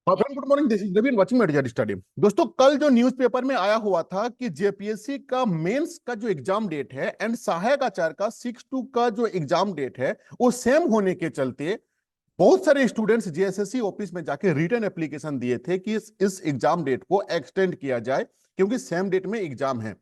Good morning, this is Naveen watching media study. दोस्तों, कल जो न्यूज़पेपर में आया हुआ था कि जेपीएससी का मेंस का जो एग्जाम डेट है एंड सहायक आचार्य का 6/2 का जो एग्जाम डेट है वो सेम होने के चलते बहुत सारे स्टूडेंट्स जेएसएससी ऑफिस में जाके रिटर्न एप्लीकेशन दिए थे कि इस एग्जाम डेट को एक्सटेंड किया जाए क्योंकि सेम डेट में एग्जाम है।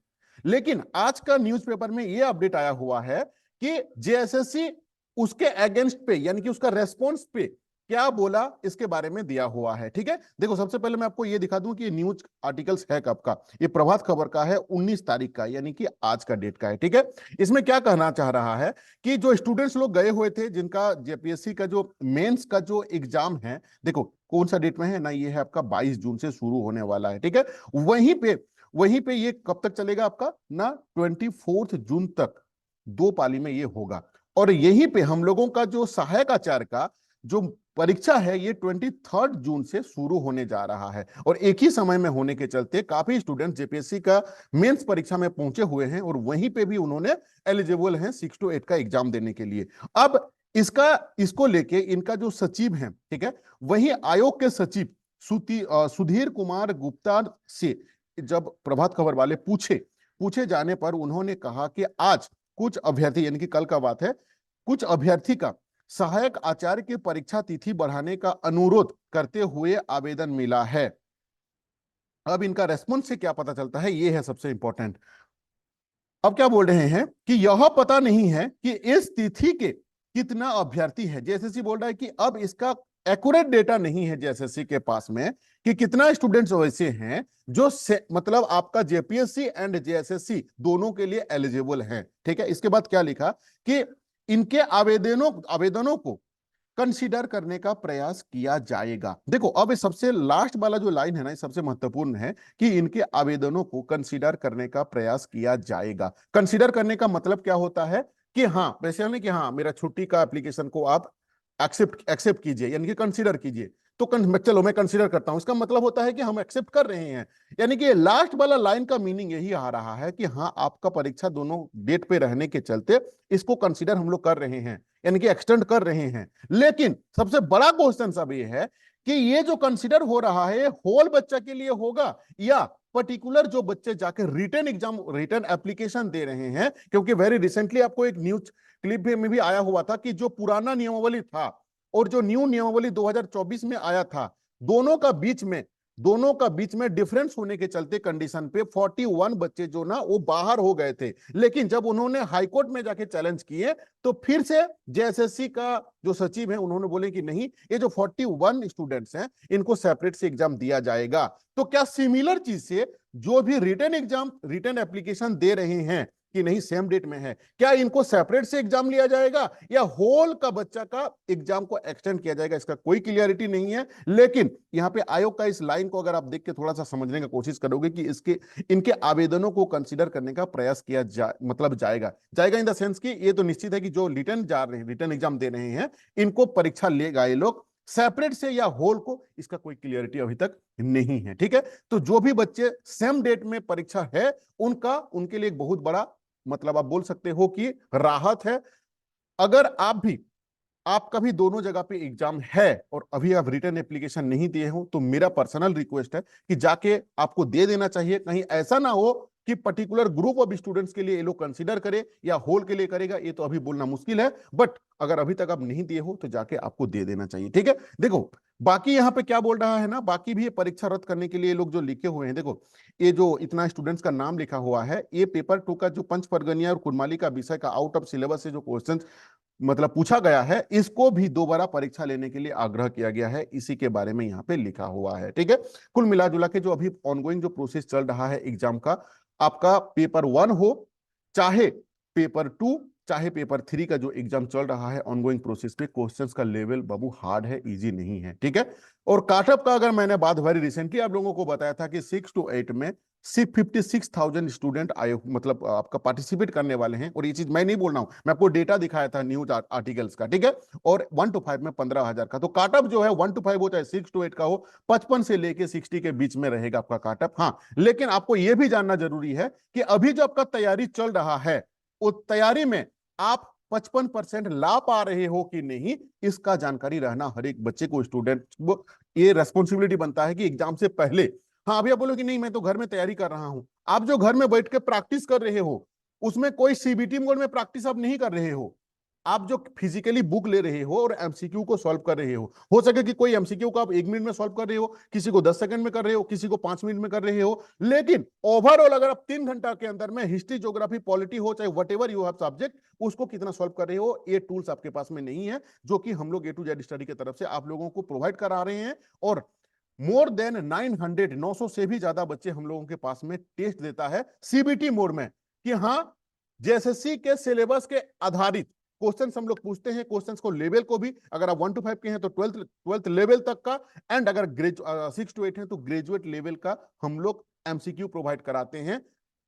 लेकिन आज का न्यूज़पेपर में यह अपडेट आया हुआ है कि जेएसएससी उसके अगेंस्ट पे यानी कि उसका रेस्पॉन्स पे क्या बोला इसके बारे में दिया हुआ है। ठीक है, देखो सबसे पहले मैं आपको यह दिखा दूं कि न्यूज आर्टिकल्स है कब का। ये प्रभात खबर का है 19 तारीख का, यानी कि आज का डेट का है। ठीक है, इसमें क्या कहना चाह रहा है कि जो स्टूडेंट्स लोग गए हुए थे जिनका जेपीएससी का जो मेंस का जो एग्जाम है, देखो कौन सा डेट में है ना, ये है आपका 22 जून से शुरू होने वाला है। ठीक है, वहीं पे ये कब तक चलेगा आपका ना, 24 जून तक 2 पाली में ये होगा। और यहीं पे हम लोगों का जो सहायक आचार्य का जो परीक्षा है ये 23 जून से शुरू होने जा रहा है और एक ही समय में होने के चलते काफी स्टूडेंट जेपीएससी का मेंस परीक्षा में पहुंचे हुए हैं और वहीं पे भी उन्होंने एलिजिबल हैं 6 to 8 का एग्जाम देने के लिए। अब इसको लेके इनका जो सचिव है, ठीक है, वही आयोग के सचिव सुधीर कुमार गुप्ता से जब प्रभात खबर वाले पूछे जाने पर उन्होंने कहा कि आज कुछ अभ्यर्थी, यानी कि कल का बात है, कुछ अभ्यर्थी का सहायक आचार्य की परीक्षा तिथि बढ़ाने का अनुरोध करते हुए आवेदन मिला है। अब इनका रेस्पॉन्स से क्या पता चलता है, ये है सबसे इंपॉर्टेंट। अब क्या बोल रहे हैं कि यह पता नहीं है कि इस तिथि के कितना अभ्यर्थी है। जेएसएससी बोल रहा है कि अब इसका एक्यूरेट डेटा नहीं है जेएसएससी के पास में कि कितना स्टूडेंट्स वैसे हैं जो मतलब आपका जेपीएससी एंड जेएसएससी दोनों के लिए एलिजिबल हैं। ठीक है, इसके बाद क्या लिखा कि इनके आवेदनों को कंसीडर करने का प्रयास किया जाएगा। देखो अब ये सबसे लास्ट वाला जो लाइन है ना, ये सबसे महत्वपूर्ण है कि इनके आवेदनों को कंसीडर करने का प्रयास किया जाएगा। कंसीडर करने का मतलब क्या होता है कि हाँ, वैसे नहीं कि हाँ मेरा छुट्टी का एप्लीकेशन को आप एक्सेप्ट कीजिए, यानी कि कंसीडर कीजिए। तो चलो मैं कंसीडर करता हूं, इसका मतलब होता है कि हम एक्सेप्ट कर रहे हैं। यानी कि लास्ट वाला लाइन का मीनिंग यही आ रहा है कि हाँ, आपका परीक्षा दोनों डेट पे रहने के चलते इसको कंसीडर हम लोग कर रहे हैं, यानी कि एक्सटेंड कर रहे हैं। लेकिन सबसे बड़ा क्वेश्चन सब ये है कि ये जो कंसीडर हो रहा है होल बच्चा के लिए होगा या पर्टिकुलर जो बच्चे जाकर रिटर्न एप्लीकेशन दे रहे हैं। क्योंकि वेरी रिसेंटली आपको एक न्यूज क्लिप में भी आया हुआ था कि जो पुराना नियमावली था और जो न्यू नियमावली 2024 में आया था, दोनों का बीच में डिफरेंस होने के चलते कंडीशन पे 41 बच्चे जो ना वो बाहर हो गए थे। लेकिन जब उन्होंने हाईकोर्ट में जाके चैलेंज किए तो फिर से जेएसएससी का जो सचिव है उन्होंने बोले कि नहीं, ये जो 41 स्टूडेंट्स हैं इनको सेपरेट से एग्जाम दिया जाएगा। तो क्या सिमिलर चीज से जो भी रिटर्न एप्लीकेशन दे रहे हैं कि नहीं सेम डेट में है, क्या इनको सेपरेट से एग्जाम लिया जाएगा या होल का बच्चा का एग्जाम को एक्सटेंड किया जाएगा, इसका कोई क्लियरिटी नहीं है। लेकिन यहां पे आयोग का इस लाइन को अगर आप देख के थोड़ा सा समझने का कोशिश करोगे कि इनके आवेदनों को कंसीडर करने का प्रयास किया मतलब जाएगा इन द सेंस कि ये तो निश्चित है कि जो रिटर्न एग्जाम दे रहे हैं इनको परीक्षा लेगा ये लोग सेपरेट से या होल को, इसका कोई क्लियरिटी अभी तक नहीं है। ठीक है, तो जो भी बच्चे सेम डेट में परीक्षा है उनके लिए एक बहुत बड़ा मतलब आप बोल सकते हो कि राहत है। अगर आपका भी दोनों जगह पे एग्जाम है और अभी आप रिटर्न एप्लीकेशन नहीं दिए हो तो मेरा पर्सनल रिक्वेस्ट है कि जाके आपको दे देना चाहिए। कहीं ऐसा ना हो कि पर्टिकुलर ग्रुप ऑफ स्टूडेंट्स के लिए ये लोग कंसीडर करे या होल के लिए करेगा, ये तो अभी बोलना मुश्किल है। बट अगर अभी तक आप नहीं दिए हो तो जाके आपको दे देना चाहिए। ठीक है, देखो बाकी यहाँ पे क्या बोल रहा है ना, बाकी भी ये परीक्षा रद्द करने के लिए लोग जो लिखे हुए हैं, देखो ये जो इतना स्टूडेंट्स का नाम लिखा हुआ है, ये पेपर 2 का जो पंच परगनिया और कुर्माली का विषय का आउट ऑफ सिलेबस से जो क्वेश्चन मतलब पूछा गया है, इसको भी दोबारा परीक्षा लेने के लिए आग्रह किया गया है, इसी के बारे में यहाँ पे लिखा हुआ है। ठीक है, कुल मिला जुला के जो अभी ऑनगोइंग जो प्रोसेस चल रहा है एग्जाम का, आपका पेपर 1 हो चाहे पेपर 2 चाहे पेपर 3 का जो एग्जाम चल रहा है ऑनगोइंग प्रोसेस पे, क्वेश्चंस का लेवल बाबू हार्ड है, इजी नहीं है। ठीक है, और काटअप का अगर मैंने बात वेरी रिसेंटली आप लोगों को बताया था कि 6 to 8 में सिर्फ 56,000 स्टूडेंट आए, मतलब आपका पार्टिसिपेट करने वाले हैं। और ये चीज मैं नहीं बोल रहा हूं, मैं आपको डेटा दिखाया था न्यूज आर्टिकल्स का। ठीक है, और 1 to 5 में 15,000 का। तो काटअप जो है 1 to 5 हो चाहे 6 to 8 का हो, 55 से लेके 60 के बीच में रहेगा आपका काटअप। हाँ, लेकिन आपको यह भी जानना जरूरी है कि अभी जो आपका तैयारी चल रहा है उस तैयारी में आप 55% ला पा रहे हो कि नहीं, इसका जानकारी रहना हर एक बच्चे को, स्टूडेंट को ये रेस्पॉन्सिबिलिटी बनता है कि एग्जाम से पहले, हाँ अभी आप बोलो कि नहीं मैं तो घर में तैयारी कर रहा हूं, आप जो घर में बैठ के प्रैक्टिस कर रहे हो उसमें कोई सीबीटी मोड में प्रैक्टिस आप नहीं कर रहे हो, आप जो फिजिकली बुक ले रहे हो और एमसीक्यू को सॉल्व कर रहे हो सके कि कोई एमसीक्यू को आप 1 मिनट में सॉल्व कर रहे हो, किसी को 10 सेकंड में कर रहे हो, किसी को 5 मिनट में कर रहे हो, लेकिन ओवरऑल अगर आप 3 घंटा के अंदर में हिस्ट्री ज्योग्राफी पॉलिटी हो चाहे what ever you have subject, उसको कितना सॉल्व कर रहे हो, ये टूल्स आपके पास में नहीं है, जो कि हम लोग ए टू जेड स्टडी की तरफ से आप लोगों को प्रोवाइड करा रहे हैं। और मोर देन 900 से भी ज्यादा बच्चे हम लोगों के पास में टेस्ट देता है सीबीटी मोड में, कि हाँ जेएसएससी के सिलेबस के आधारित क्वेश्चंस हम लोग पूछते हैं, क्वेश्चंस को लेवल को भी, अगर आप 1 to 5 के हैं तो ट्वेल्थ लेवल तक का, एंड अगर 6 to 8 है तो ग्रेजुएट लेवल का हम लोग एमसीक्यू प्रोवाइड कराते हैं।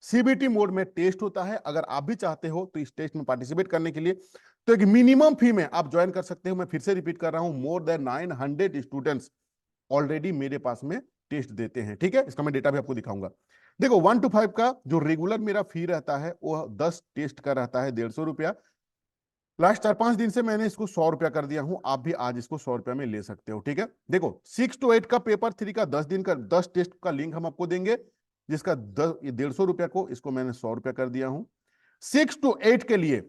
सीबीटी मोड में टेस्ट होता है, अगर आप भी चाहते हो तो इस टेस्ट में पार्टिसिपेट करने के लिए तो एक मिनिमम फी में आप ज्वाइन कर सकते हो। मैं फिर से रिपीट कर रहा हूं, मोर देन 900 स्टूडेंट्स ऑलरेडी मेरे पास में टेस्ट देते हैं, ठीक है। इसका मैं डेटा भी आपको दिखाऊंगा। देखो 1 to 5 का जो रेगुलर मेरा फी रहता है वो 10 टेस्ट का रहता है 150 रुपया। लास्ट 4-5 दिन से मैंने इसको 100 रुपया कर दिया हूं, आप भी आज इसको 100 रुपया में ले सकते हो, ठीक है। देखो 6 to 8 का पेपर 3 का 10 दिन का 10 टेस्ट का लिंक हम आपको देंगे, जिसका 150 रुपया को इसको मैंने 100 रुपया कर दिया हूं। 6 to 8 के लिए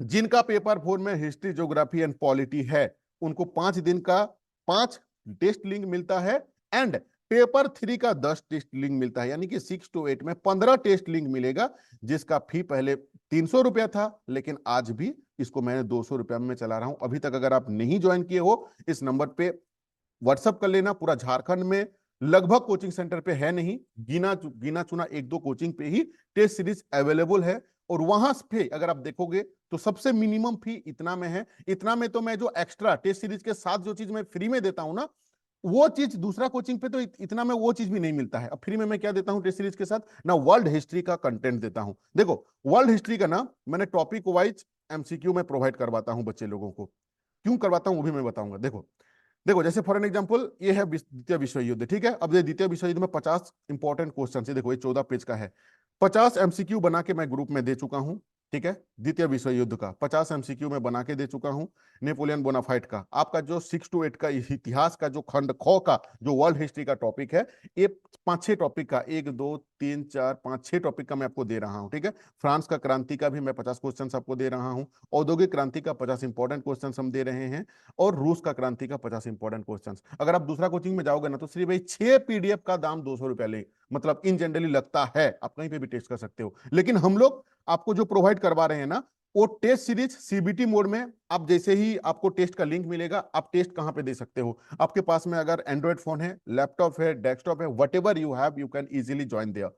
जिनका पेपर 4 में हिस्ट्री ज्योग्राफी एंड पॉलिटी है उनको 5 दिन का 5 टेस्ट लिंक मिलता है, एंड पेपर 3 का 10 टेस्ट लिंक मिलता है, यानी कि 6 to 8 में 15 टेस्ट लिंक मिलेगा, जिसका फी पहले 300 रुपया था, लेकिन आज भी इसको मैंने 200 रुपया में चला रहा हूं। अभी तक अगर आप नहीं ज्वाइन किए हो इस नंबर पे व्हाट्सअप कर लेना। पूरा झारखंड में लगभग कोचिंग सेंटर पे है नहीं, गिना चुना 1-2 कोचिंग पे ही टेस्ट सीरीज अवेलेबल है, और वहां पे अगर आप देखोगे तो सबसे मिनिमम फी इतना में है। इतना में तो मैं जो एक्स्ट्रा टेस्ट सीरीज के साथ जो चीज मैं फ्री में देता हूं ना, वो चीज दूसरा कोचिंग पे तो इतना में वो चीज भी नहीं मिलता है। अब फ्री में मैं क्या देता हूं टेस्ट सीरीज के साथ ना, वर्ल्ड हिस्ट्री का कंटेंट देता हूं। देखो वर्ल्ड हिस्ट्री का ना मैंने टॉपिक वाइज एमसीक्यू में प्रोवाइड करवाता हूं बच्चे लोगों को, क्यों करवाता हूं वो भी मैं बताऊंगा। देखो देखो जैसे फॉर एन एग्जांपल ये है द्वितीय विश्व युद्ध, ठीक है। अब ये द्वितीय विश्व युद्ध में 50 इंपॉर्टेंट क्वेश्चन है, देखो ये 14 पेज का है, 50 एमसीक्यू बना के मैं ग्रुप में दे चुका हूं, ठीक है। द्वितीय विश्व युद्ध का 50 एमसीक्यू में बना के दे चुका हूं। नेपोलियन बोनाफाइट का आपका जो 6 to 8 का इतिहास का जो खंड ख का जो वर्ल्ड हिस्ट्री का टॉपिक है, ये 5-6 टॉपिक का 1-2-3-4-5-6 टॉपिक का मैं आपको दे रहा हूं, ठीक है। फ्रांस का क्रांति का भी मैं 50 क्वेश्चन आपको दे रहा हूं, औद्योगिक क्रांति का 50 इंपॉर्टेंट क्वेश्चन हम दे रहे हैं, और रूस का क्रांति का 50 इंपॉर्टेंट क्वेश्चंस। अगर आप दूसरा कोचिंग में जाओगे ना तो सिर्फ भाई 6 पीडीएफ का दाम 200 रुपया ले, मतलब इन जनरली लगता है, आप कहीं पे भी टेस्ट कर सकते हो, लेकिन हम लोग आपको जो प्रोवाइड करवा रहे हैं ना वो टेस्ट सीरीज सीबीटी मोड में, आप जैसे ही आपको टेस्ट का लिंक मिलेगा आप टेस्ट कहां पे दे सकते हो, आपके पास में अगर एंड्रॉइड फोन है, लैपटॉप है, डेस्कटॉप है, whatever you have you can easily join there.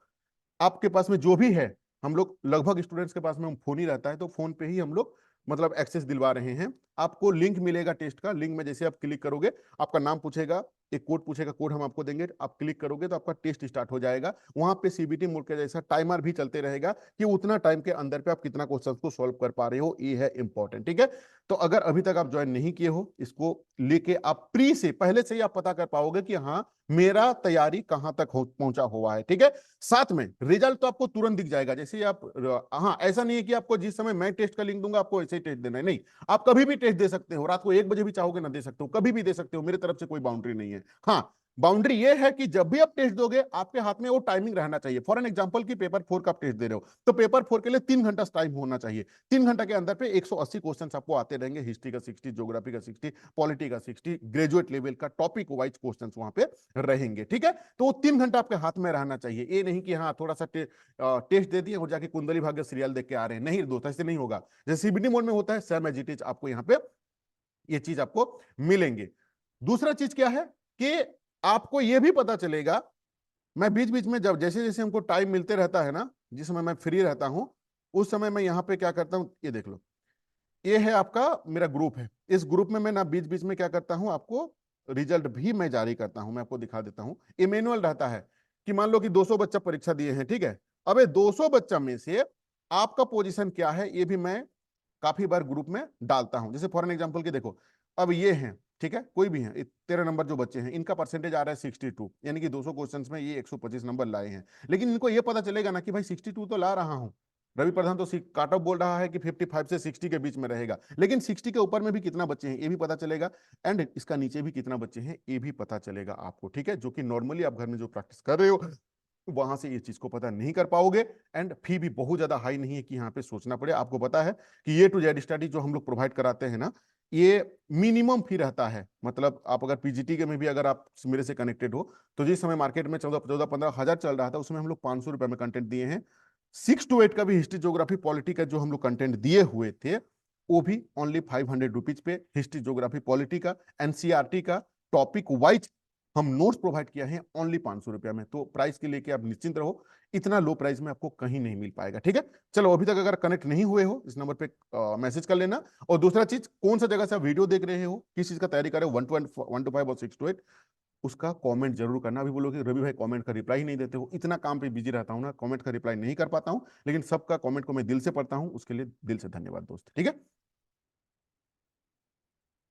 आपके पास में जो भी है, हम लोग लगभग स्टूडेंट्स के पास में फोन ही रहता है, तो फोन पे ही हम लोग मतलब एक्सेस दिलवा रहे हैं। आपको लिंक मिलेगा टेस्ट का, लिंक में जैसे आप क्लिक करोगे आपका नाम पूछेगा, एक कोड पूछेगा, कोड हम आपको देंगे, आप क्लिक करोगे तो आपका टेस्ट स्टार्ट हो जाएगा। वहां पे सीबीटी मोड के जैसा टाइमर भी चलते रहेगा कि उतना टाइम के अंदर पे आप कितना क्वेश्चन को सॉल्व कर पा रहे हो, ये है इंपॉर्टेंट, ठीक है। तो अगर अभी तक आप ज्वाइन नहीं किए हो, इसको लेके आप प्री से पहले से ही आप पता कर पाओगे कि हाँ मेरा तैयारी कहां तक पहुंचा हुआ है, ठीक है। साथ में रिजल्ट तो आपको तुरंत दिख जाएगा जैसे ही आप, हाँ ऐसा नहीं है कि आपको जिस समय मैं टेस्ट का लिंक दूंगा आपको ऐसे ही टेस्ट देना है, नहीं, आप कभी भी टेस्ट दे सकते हो, रात को 1 बजे भी चाहोगे ना दे सकते हो, कभी भी दे सकते हो, मेरे तरफ से कोई बाउंड्री नहीं है। हाँ बाउंड्री ये है कि जब भी आप टेस्ट दोगे आपके हाथ में वो टाइमिंग रहना चाहिए। फॉर एन एग्जांपल की पेपर 4 का आप टेस्ट दे रहे हो तो पेपर 4 के लिए 3 घंटा टाइम होना चाहिए। 3 घंटा के अंदर पे 180 क्वेश्चन आपको आते रहेंगे, हिस्ट्री का 60, ज्योग्राफी का 60, पॉलिटी का 60, ग्रेजुएट लेवल का टॉपिक वाइज क्वेश्चन वहां पे रहेंगे, ठीक है। तो वो 3 घंटा आपके हाथ में रहना चाहिए, ये नहीं कि हाँ थोड़ा सा टेस्ट दे दिए और जाके कुंडली भाग्य सीरियल देख के आ रहे हैं, नहीं दोस्त ऐसे नहीं होगा। जैसे सीबीटी मोड में होता है सेम एज इट इज आपको यहाँ पे ये चीज आपको मिलेंगे। दूसरा चीज क्या है कि आपको यह भी पता चलेगा, मैं बीच बीच में जब जैसे जैसे हमको टाइम मिलते रहता है ना, जिस समय मैं फ्री रहता हूं उस समय मैं यहाँ पे क्या करता हूं, ये देख लो, ये है आपका मेरा ग्रुप है, इस ग्रुप में मैं ना बीच बीच में क्या करता हूं आपको रिजल्ट भी मैं जारी करता हूं, मैं आपको दिखा देता हूं। ये मैनुअल रहता है कि मान लो कि 200 बच्चा परीक्षा दिए हैं, ठीक है। अब ये 200 बच्चा में से आपका पोजीशन क्या है ये भी मैं काफी बार ग्रुप में डालता हूं। जैसे फॉर एन एग्जांपल की देखो, अब ये हैं, ठीक है, कोई भी है 13 नंबर जो बच्चे हैं इनका परसेंटेज आ रहा है 62, यानी कि 200 क्वेश्चंस में ये 125 नंबर लाए हैं, लेकिन इनको ये पता चलेगा ना कि भाई 62 तो ला रहा हूं, रवि प्रधान तो काट ऑफ बोल रहा है कि 55 से 60 के बीच में रहेगा, लेकिन 60 के ऊपर में भी कितना बच्चे हैं ये भी पता चलेगा, एंड इसका नीचे भी कितना बच्चे हैं ये भी पता चलेगा आपको, ठीक है, जो कि नॉर्मली आप घर में जो प्रैक्टिस कर रहे हो वहां से ये चीज को पता नहीं कर पाओगे। एंड फी भी बहुत ज्यादा हाई नहीं है कि यहाँ पे सोचना पड़े। आपको पता है कि ये टू जेड स्टडी जो हम लोग प्रोवाइड कराते हैं ना, ये मिनिमम फी रहता है। मतलब आप अगर पीजीटी के में भी अगर आप मेरे से कनेक्टेड हो, तो जिस समय मार्केट में 14-15 हजार चल रहा था, उसमें हम लोग 500 रुपए में कंटेंट दिए हैं। 6 to 8 का भी हिस्ट्री ज्योग्राफी पॉलिटी का जो हम लोग कंटेंट दिए हुए थे, वो भी ओनली 500 रुपीज पे, हिस्ट्री ज्योग्राफी पॉलिटी का, एनसीईआरटी का टॉपिक वाइज हम नोट्स प्रोवाइड किया है ओनली 500 रुपया में। तो प्राइस के लेके आप निश्चिंत रहो, इतना लो प्राइस में आपको कहीं नहीं मिल पाएगा, ठीक है। चलो, अभी तक अगर कनेक्ट नहीं हुए हो इस नंबर पे मैसेज कर लेना। और दूसरा चीज, कौन सा जगह से आप वीडियो देख रहे हो, किस चीज का तैयारी कर रहे हो, 1 to 5 और 6 to 8, उसका कमेंट जरूर करना। अभी बोलोगे रवि भाई कमेंट का रिप्लाई नहीं देते हो, इतना काम पे बिजी रहता हूं ना, कमेंट का रिप्लाई नहीं कर पाता हूं, लेकिन सबका कमेंट को मैं दिल से पढ़ता हूं, उसके लिए दिल से धन्यवाद दोस्त, ठीक है।